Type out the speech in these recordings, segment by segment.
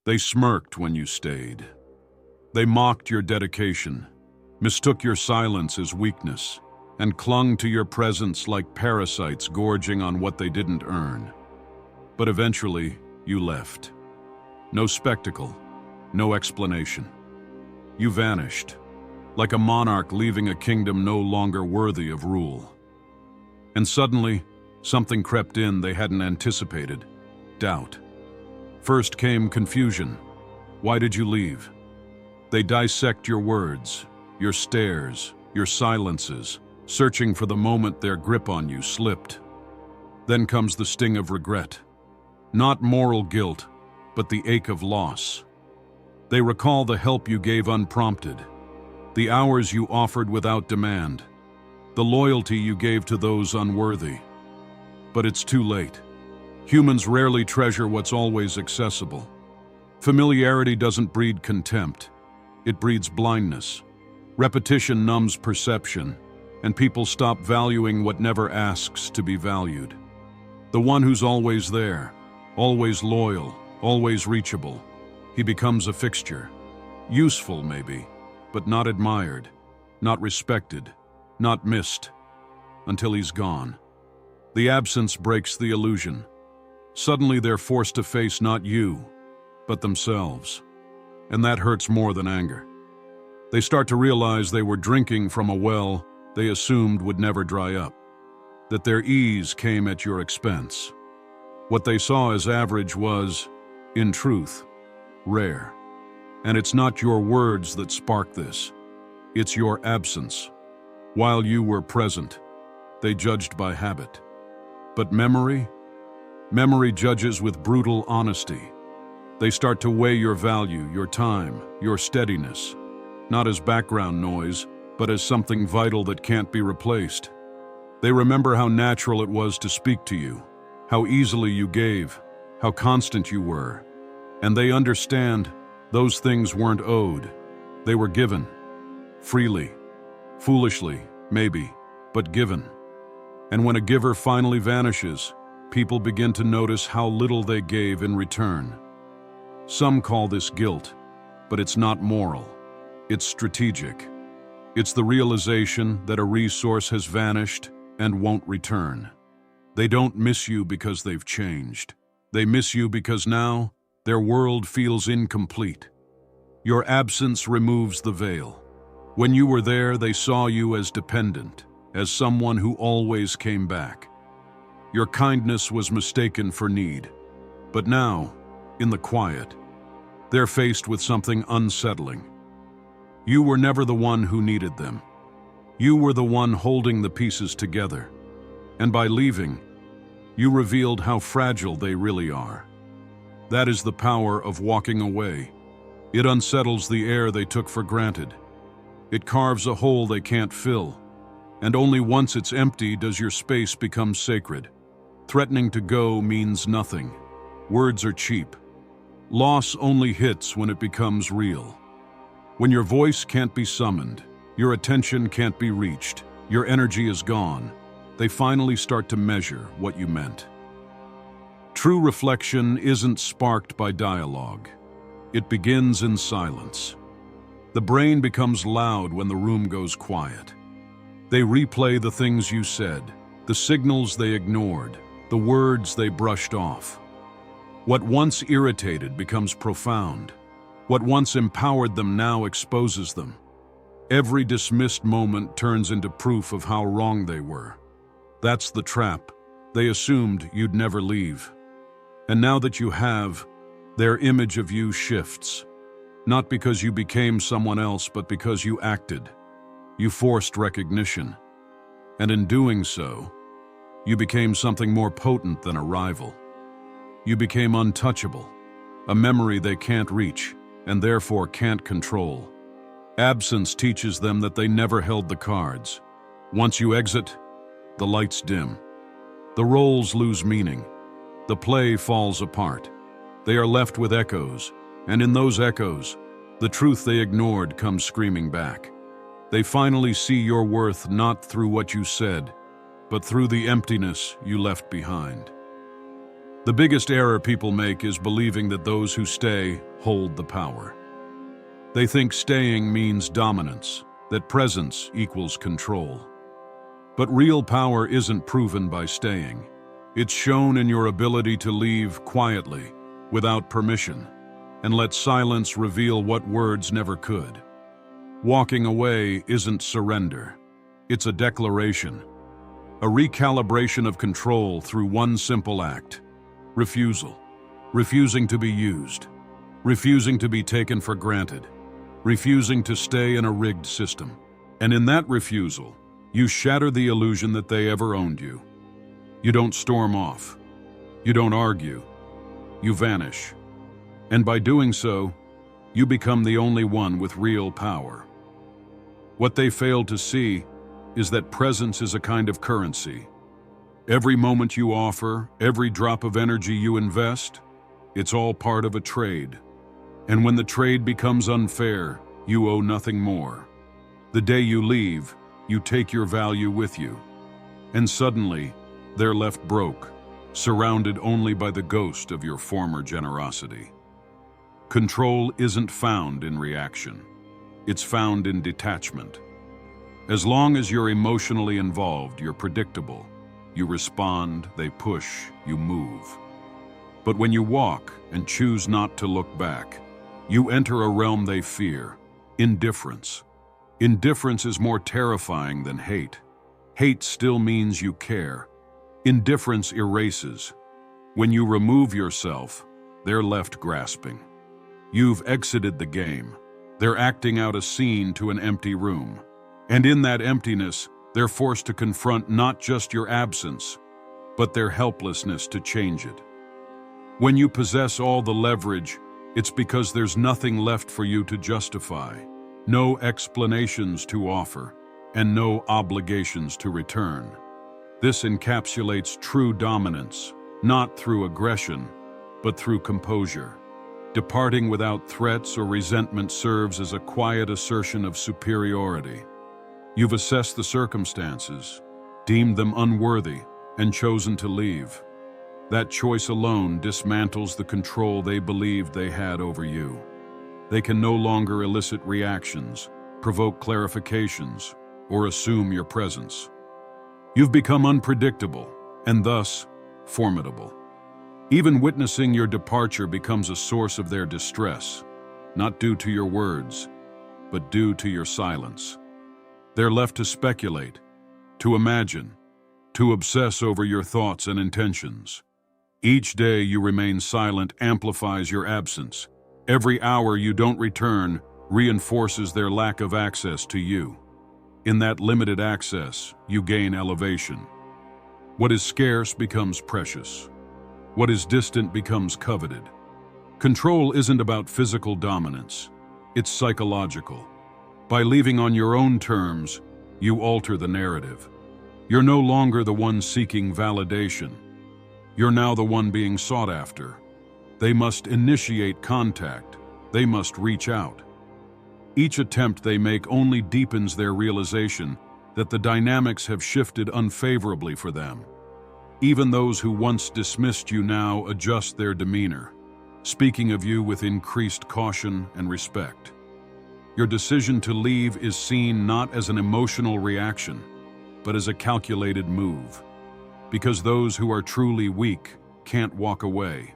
They smirked when you stayed. They mocked your dedication, mistook your silence as weakness, and clung to your presence like parasites gorging on what they didn't earn. But eventually, you left. No spectacle, no explanation. You vanished, like a monarch leaving a kingdom no longer worthy of rule. And suddenly, something crept in they hadn't anticipated: doubt. First came confusion. Why did you leave? They dissect your words, your stares, your silences, searching for the moment their grip on you slipped. Then comes the sting of regret. Not moral guilt, but the ache of loss. They recall the help you gave unprompted, the hours you offered without demand, the loyalty you gave to those unworthy. But it's too late. Humans rarely treasure what's always accessible. Familiarity doesn't breed contempt. It breeds blindness. Repetition numbs perception, and people stop valuing what never asks to be valued. The one who's always there, always loyal, always reachable, he becomes a fixture. Useful, maybe, but not admired, not respected, not missed, until he's gone. The absence breaks the illusion. Suddenly they're forced to face not you, but themselves. And that hurts more than anger. They start to realize they were drinking from a well they assumed would never dry up, that their ease came at your expense. What they saw as average was, in truth, rare. And it's not your words that spark this. It's your absence. While you were present, they judged by habit. But memory? Memory judges with brutal honesty. They start to weigh your value, your time, your steadiness, not as background noise, but as something vital that can't be replaced. They remember how natural it was to speak to you, how easily you gave, how constant you were. And they understand those things weren't owed. They were given. Freely. Foolishly, maybe, but given. And when a giver finally vanishes, people begin to notice how little they gave in return. Some call this guilt, but it's not moral. It's strategic. It's the realization that a resource has vanished and won't return. They don't miss you because they've changed. They miss you because now their world feels incomplete. Your absence removes the veil. When you were there, they saw you as dependent, as someone who always came back. Your kindness was mistaken for need. But now, in the quiet, they're faced with something unsettling. You were never the one who needed them. You were the one holding the pieces together. And by leaving, you revealed how fragile they really are. That is the power of walking away. It unsettles the air they took for granted. It carves a hole they can't fill. And only once it's empty does your space become sacred. Threatening to go means nothing. Words are cheap. Loss only hits when it becomes real. When your voice can't be summoned, your attention can't be reached, your energy is gone, they finally start to measure what you meant. True reflection isn't sparked by dialogue. It begins in silence. The brain becomes loud when the room goes quiet. They replay the things you said, the signals they ignored, the words they brushed off. What once irritated becomes profound. What once empowered them now exposes them. Every dismissed moment turns into proof of how wrong they were. That's the trap. They assumed you'd never leave. And now that you have, their image of you shifts. Not because you became someone else, but because you acted. You forced recognition. And in doing so, you became something more potent than a rival. You became untouchable, a memory they can't reach, and therefore can't control. Absence teaches them that they never held the cards. Once you exit, the lights dim. The roles lose meaning. The play falls apart. They are left with echoes, and in those echoes, the truth they ignored comes screaming back. They finally see your worth not through what you said, but through the emptiness you left behind. The biggest error people make is believing that those who stay hold the power. They think staying means dominance, that presence equals control. But real power isn't proven by staying. It's shown in your ability to leave quietly, without permission, and let silence reveal what words never could. Walking away isn't surrender. It's a declaration, a recalibration of control through one simple act: refusal. Refusing to be used. Refusing to be taken for granted. Refusing to stay in a rigged system. And in that refusal, you shatter the illusion that they ever owned you. You don't storm off. You don't argue. You vanish. And by doing so, you become the only one with real power. What they fail to see is that presence is a kind of currency. Every moment you offer, every drop of energy you invest, it's all part of a trade. And when the trade becomes unfair, you owe nothing more. The day you leave, you take your value with you. And suddenly, they're left broke, surrounded only by the ghost of your former generosity. Control isn't found in reaction. It's found in detachment. As long as you're emotionally involved, you're predictable. You respond, they push, you move. But when you walk and choose not to look back, you enter a realm they fear: indifference. Indifference is more terrifying than hate. Hate still means you care. Indifference erases. When you remove yourself, they're left grasping. You've exited the game. They're acting out a scene to an empty room. And in that emptiness, they're forced to confront not just your absence, but their helplessness to change it. When you possess all the leverage, it's because there's nothing left for you to justify, no explanations to offer, and no obligations to return. This encapsulates true dominance, not through aggression, but through composure. Departing without threats or resentment serves as a quiet assertion of superiority. You've assessed the circumstances, deemed them unworthy, and chosen to leave. That choice alone dismantles the control they believed they had over you. They can no longer elicit reactions, provoke clarifications, or assume your presence. You've become unpredictable, and thus, formidable. Even witnessing your departure becomes a source of their distress, not due to your words, but due to your silence. They're left to speculate, to imagine, to obsess over your thoughts and intentions. Each day you remain silent amplifies your absence. Every hour you don't return reinforces their lack of access to you. In that limited access, you gain elevation. What is scarce becomes precious. What is distant becomes coveted. Control isn't about physical dominance. It's psychological. By leaving on your own terms, you alter the narrative. You're no longer the one seeking validation. You're now the one being sought after. They must initiate contact. They must reach out. Each attempt they make only deepens their realization that the dynamics have shifted unfavorably for them. Even those who once dismissed you now adjust their demeanor, speaking of you with increased caution and respect. Your decision to leave is seen not as an emotional reaction, but as a calculated move. Because those who are truly weak can't walk away.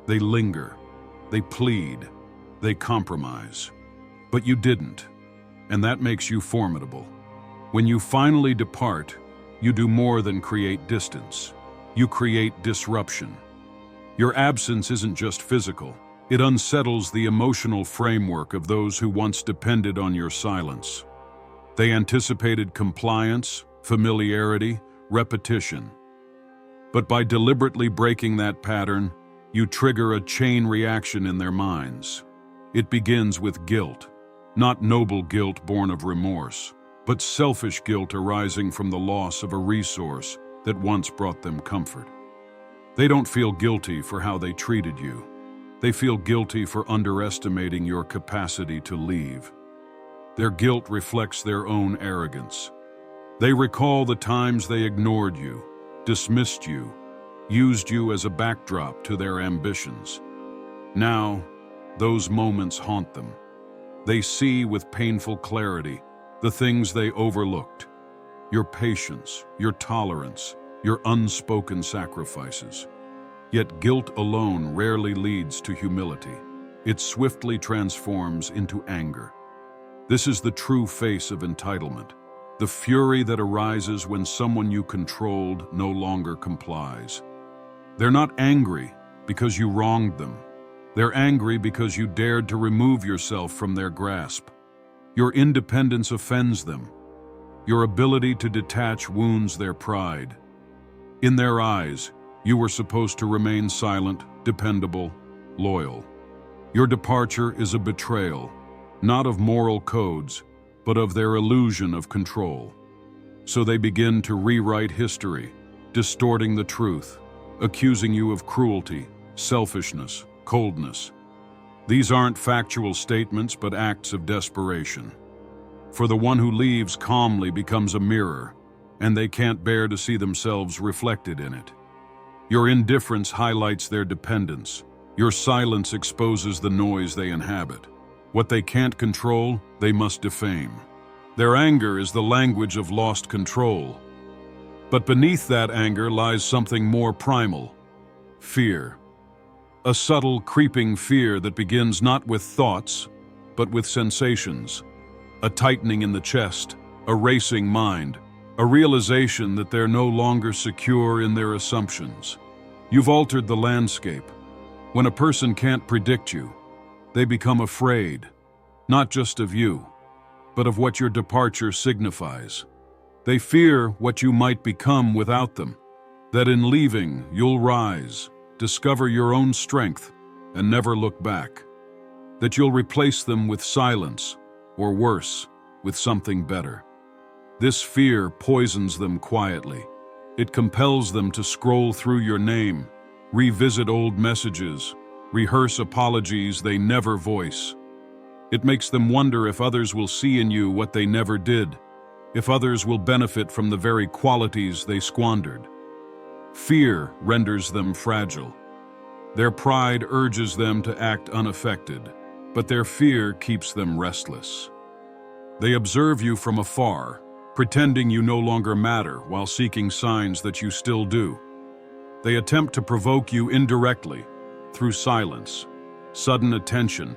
They linger, they plead, they compromise. But you didn't, and that makes you formidable. When you finally depart, you do more than create distance. You create disruption. Your absence isn't just physical. It unsettles the emotional framework of those who once depended on your silence. They anticipated compliance, familiarity, repetition. But by deliberately breaking that pattern, you trigger a chain reaction in their minds. It begins with guilt, not noble guilt born of remorse, but selfish guilt arising from the loss of a resource that once brought them comfort. They don't feel guilty for how they treated you. They feel guilty for underestimating your capacity to leave. Their guilt reflects their own arrogance. They recall the times they ignored you, dismissed you, used you as a backdrop to their ambitions. Now, those moments haunt them. They see with painful clarity the things they overlooked: your patience, your tolerance, your unspoken sacrifices. Yet guilt alone rarely leads to humility. It swiftly transforms into anger. This is the true face of entitlement, the fury that arises when someone you controlled no longer complies. They're not angry because you wronged them. They're angry because you dared to remove yourself from their grasp. Your independence offends them. Your ability to detach wounds their pride. In their eyes, you were supposed to remain silent, dependable, loyal. Your departure is a betrayal, not of moral codes, but of their illusion of control. So they begin to rewrite history, distorting the truth, accusing you of cruelty, selfishness, coldness. These aren't factual statements, but acts of desperation. For the one who leaves calmly becomes a mirror, and they can't bear to see themselves reflected in it. Your indifference highlights their dependence. Your silence exposes the noise they inhabit. What they can't control, they must defame. Their anger is the language of lost control. But beneath that anger lies something more primal: fear. A subtle, creeping fear that begins not with thoughts, but with sensations. A tightening in the chest, a racing mind, a realization that they're no longer secure in their assumptions. You've altered the landscape. When a person can't predict you, they become afraid, not just of you, but of what your departure signifies. They fear what you might become without them, that in leaving you'll rise, discover your own strength, and never look back. That you'll replace them with silence, or worse, with something better. This fear poisons them quietly. It compels them to scroll through your name, revisit old messages, rehearse apologies they never voice. It makes them wonder if others will see in you what they never did, if others will benefit from the very qualities they squandered. Fear renders them fragile. Their pride urges them to act unaffected, but their fear keeps them restless. They observe you from afar, pretending you no longer matter while seeking signs that you still do. They attempt to provoke you indirectly, through silence, sudden attention,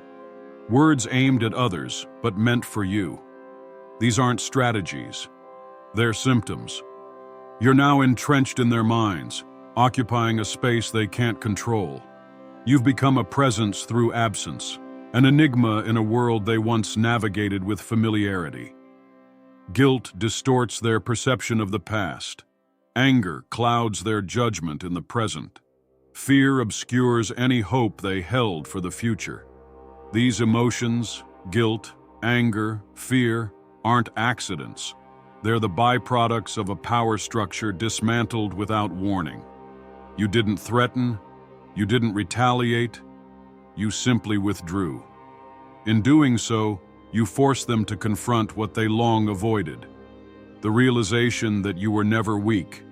words aimed at others but meant for you. These aren't strategies. They're symptoms. You're now entrenched in their minds, occupying a space they can't control. You've become a presence through absence, an enigma in a world they once navigated with familiarity. Guilt distorts their perception of the past. Anger clouds their judgment in the present. Fear obscures any hope they held for the future. These emotions, guilt, anger, fear, aren't accidents. They're the byproducts of a power structure dismantled without warning. You didn't threaten, you didn't retaliate, you simply withdrew. In doing so, you forced them to confront what they long avoided. The realization that you were never weak,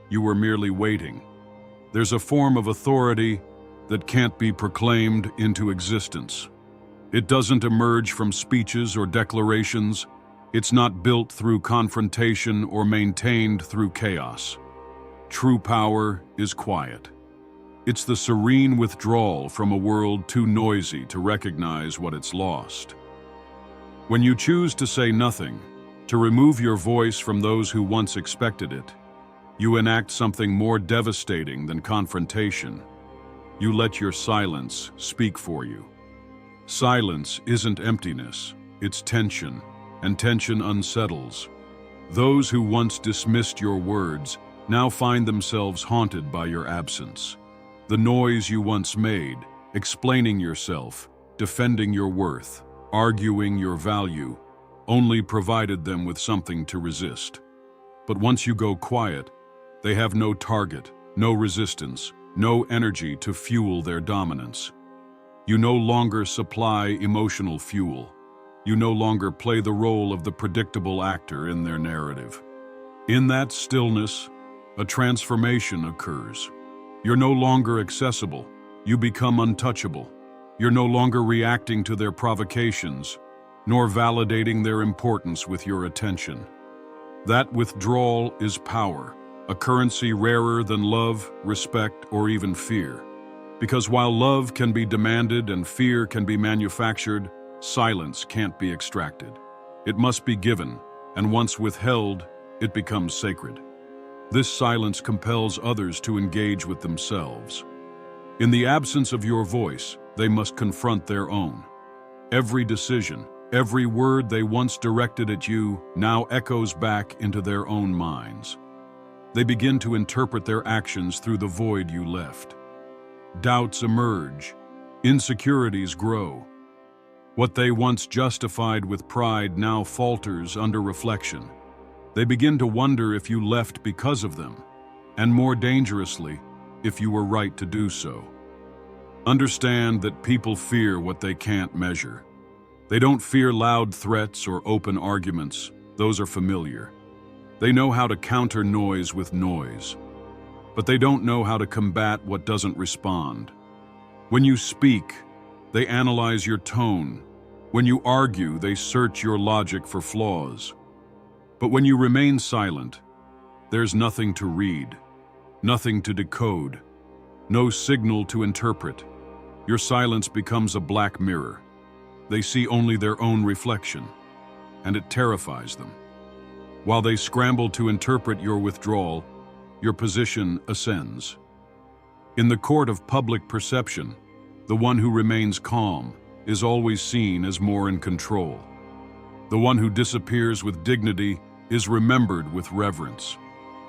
you were merely waiting. There's a form of authority that can't be proclaimed into existence. It doesn't emerge from speeches or declarations. It's not built through confrontation or maintained through chaos. True power is quiet. It's the serene withdrawal from a world too noisy to recognize what it's lost. When you choose to say nothing, to remove your voice from those who once expected it, you enact something more devastating than confrontation. You let your silence speak for you. Silence isn't emptiness, it's tension, and tension unsettles. Those who once dismissed your words now find themselves haunted by your absence. The noise you once made, explaining yourself, defending your worth, arguing your value, only provided them with something to resist. But once you go quiet, they have no target, no resistance, no energy to fuel their dominance. You no longer supply emotional fuel. You no longer play the role of the predictable actor in their narrative. In that stillness, a transformation occurs. You're no longer accessible. You become untouchable. You're no longer reacting to their provocations, nor validating their importance with your attention. That withdrawal is power, a currency rarer than love, respect, or even fear. Because while love can be demanded and fear can be manufactured, silence can't be extracted. It must be given, and once withheld, it becomes sacred. This silence compels others to engage with themselves. In the absence of your voice, they must confront their own. Every decision, every word they once directed at you now echoes back into their own minds. They begin to interpret their actions through the void you left. Doubts emerge, insecurities grow. What they once justified with pride now falters under reflection. They begin to wonder if you left because of them, and more dangerously, if you were right to do so. Understand that people fear what they can't measure. They don't fear loud threats or open arguments. Those are familiar. They know how to counter noise with noise. But they don't know how to combat what doesn't respond. When you speak, they analyze your tone. When you argue, they search your logic for flaws. But when you remain silent, there's nothing to read, nothing to decode, no signal to interpret. Your silence becomes a black mirror. They see only their own reflection, and it terrifies them. While they scramble to interpret your withdrawal, your position ascends. In the court of public perception, the one who remains calm is always seen as more in control. The one who disappears with dignity is remembered with reverence.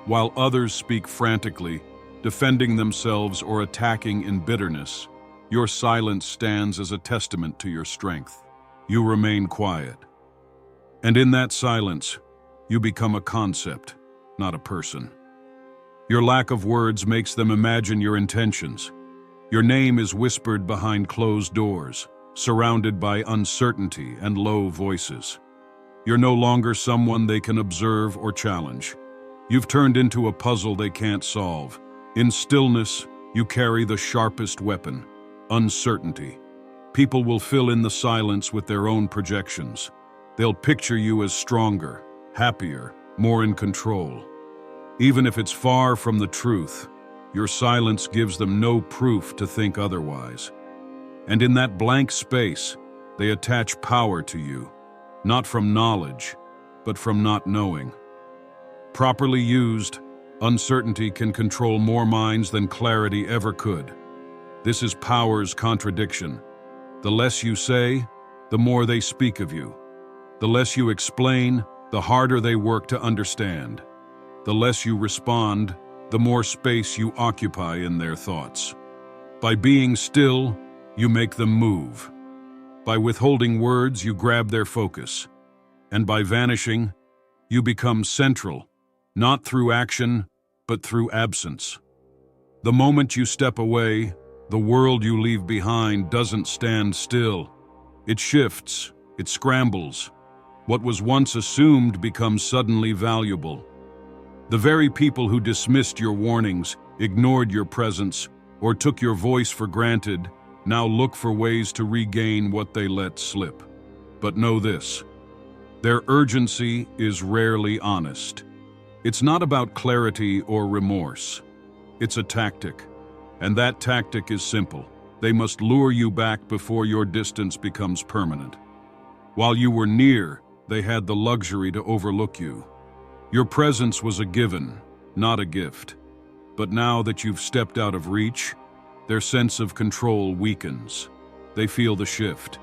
While others speak frantically, defending themselves or attacking in bitterness, your silence stands as a testament to your strength. You remain quiet. And in that silence, you become a concept, not a person. Your lack of words makes them imagine your intentions. Your name is whispered behind closed doors, surrounded by uncertainty and low voices. You're no longer someone they can observe or challenge. You've turned into a puzzle they can't solve. In stillness, you carry the sharpest weapon, uncertainty. People will fill in the silence with their own projections. They'll picture you as stronger, happier, more in control. Even if it's far from the truth, your silence gives them no proof to think otherwise. And in that blank space, they attach power to you, not from knowledge, but from not knowing. Properly used, uncertainty can control more minds than clarity ever could. This is power's contradiction. The less you say, the more they speak of you. The less you explain, the harder they work to understand. The less you respond, the more space you occupy in their thoughts. By being still, you make them move. By withholding words, you grab their focus. And by vanishing, you become central, not through action, but through absence. The moment you step away, the world you leave behind doesn't stand still. It shifts, it scrambles. What was once assumed becomes suddenly valuable. The very people who dismissed your warnings, ignored your presence, or took your voice for granted, now look for ways to regain what they let slip. But know this: their urgency is rarely honest. It's not about clarity or remorse. It's a tactic. And that tactic is simple. They must lure you back before your distance becomes permanent. While you were near, they had the luxury to overlook you. Your presence was a given, not a gift. But now that you've stepped out of reach, their sense of control weakens. They feel the shift.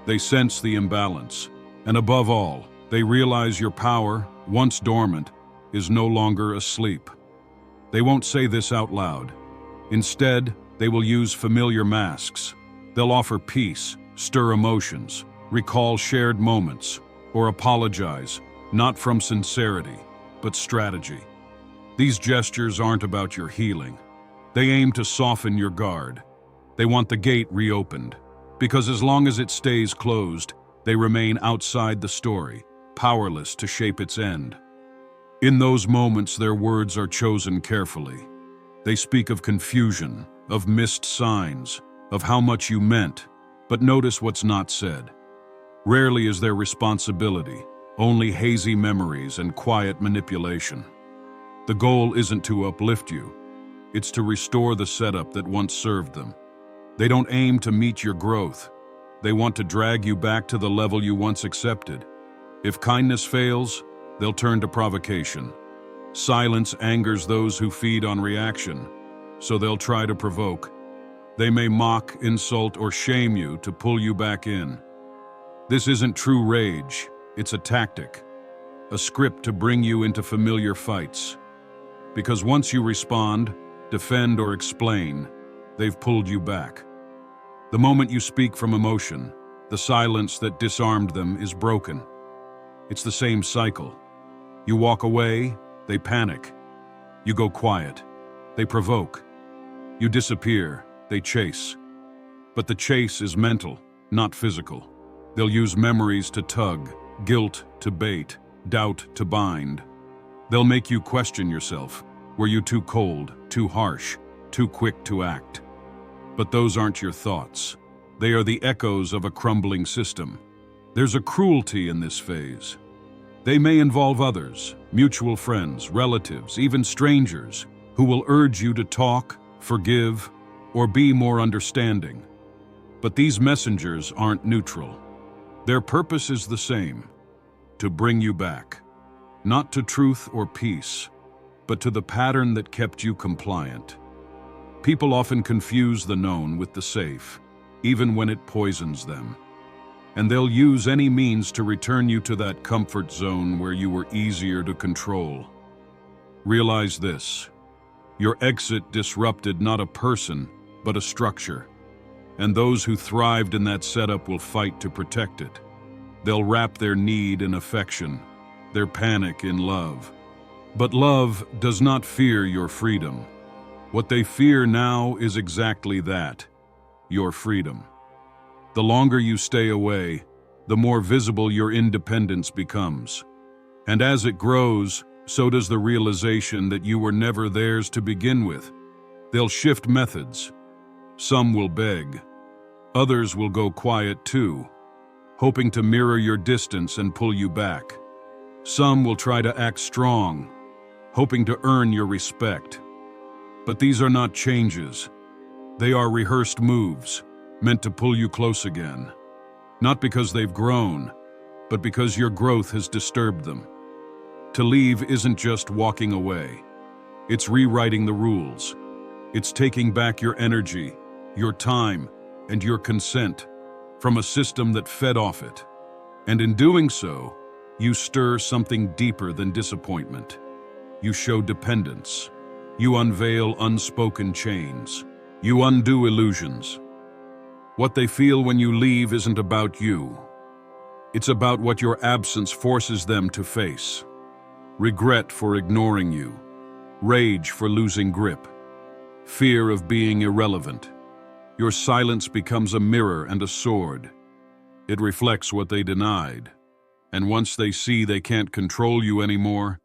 They sense the imbalance. And above all, they realize your power, once dormant, is no longer asleep. They won't say this out loud. Instead, they will use familiar masks. They'll offer peace, stir emotions, recall shared moments, or apologize, not from sincerity, but strategy. These gestures aren't about your healing. They aim to soften your guard. They want the gate reopened, because as long as it stays closed, they remain outside the story, powerless to shape its end. In those moments, their words are chosen carefully. They speak of confusion, of missed signs, of how much you meant, but notice what's not said. Rarely is there responsibility, only hazy memories and quiet manipulation. The goal isn't to uplift you, it's to restore the setup that once served them. They don't aim to meet your growth. They want to drag you back to the level you once accepted. If kindness fails, they'll turn to provocation. Silence angers those who feed on reaction, so they'll try to provoke. They may mock, insult, or shame you to pull you back in. This isn't true rage, it's a tactic, a script to bring you into familiar fights. Because once you respond, defend, or explain, they've pulled you back. The moment you speak from emotion, the silence that disarmed them is broken. It's the same cycle. You walk away, they panic. You go quiet, they provoke. You disappear, they chase. But the chase is mental, not physical. They'll use memories to tug, guilt to bait, doubt to bind. They'll make you question yourself. Were you too cold, too harsh, too quick to act? But those aren't your thoughts. They are the echoes of a crumbling system. There's a cruelty in this phase. They may involve others, mutual friends, relatives, even strangers, who will urge you to talk, forgive, or be more understanding. But these messengers aren't neutral. Their purpose is the same: to bring you back, not to truth or peace, but to the pattern that kept you compliant. People often confuse the known with the safe, even when it poisons them. And they'll use any means to return you to that comfort zone where you were easier to control. Realize this: your exit disrupted not a person, but a structure. And those who thrived in that setup will fight to protect it. They'll wrap their need in affection, their panic in love. But love does not fear your freedom. What they fear now is exactly that: your freedom. The longer you stay away, the more visible your independence becomes. And as it grows, so does the realization that you were never theirs to begin with. They'll shift methods. Some will beg. Others will go quiet too, hoping to mirror your distance and pull you back. Some will try to act strong, hoping to earn your respect. But these are not changes. They are rehearsed moves, meant to pull you close again. Not because they've grown, but because your growth has disturbed them. To leave isn't just walking away. It's rewriting the rules. It's taking back your energy, your time, and your consent from a system that fed off it. And in doing so, you stir something deeper than disappointment. You show dependence. You unveil unspoken chains. You undo illusions. What they feel when you leave isn't about you. It's about what your absence forces them to face. Regret for ignoring you. Rage for losing grip. Fear of being irrelevant. Your silence becomes a mirror and a sword. It reflects what they denied. And once they see they can't control you anymore,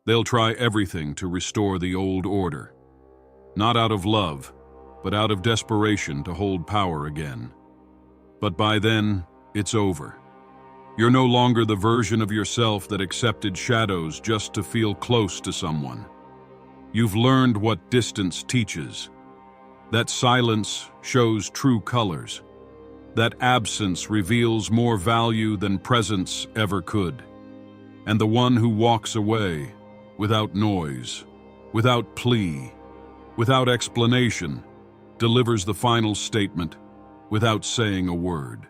they'll try everything to restore the old order. Not out of love, but out of desperation to hold power again. But by then, it's over. You're no longer the version of yourself that accepted shadows just to feel close to someone. You've learned what distance teaches. That silence shows true colors. That absence reveals more value than presence ever could. And the one who walks away, without noise, without plea, without explanation, delivers the final statement without saying a word.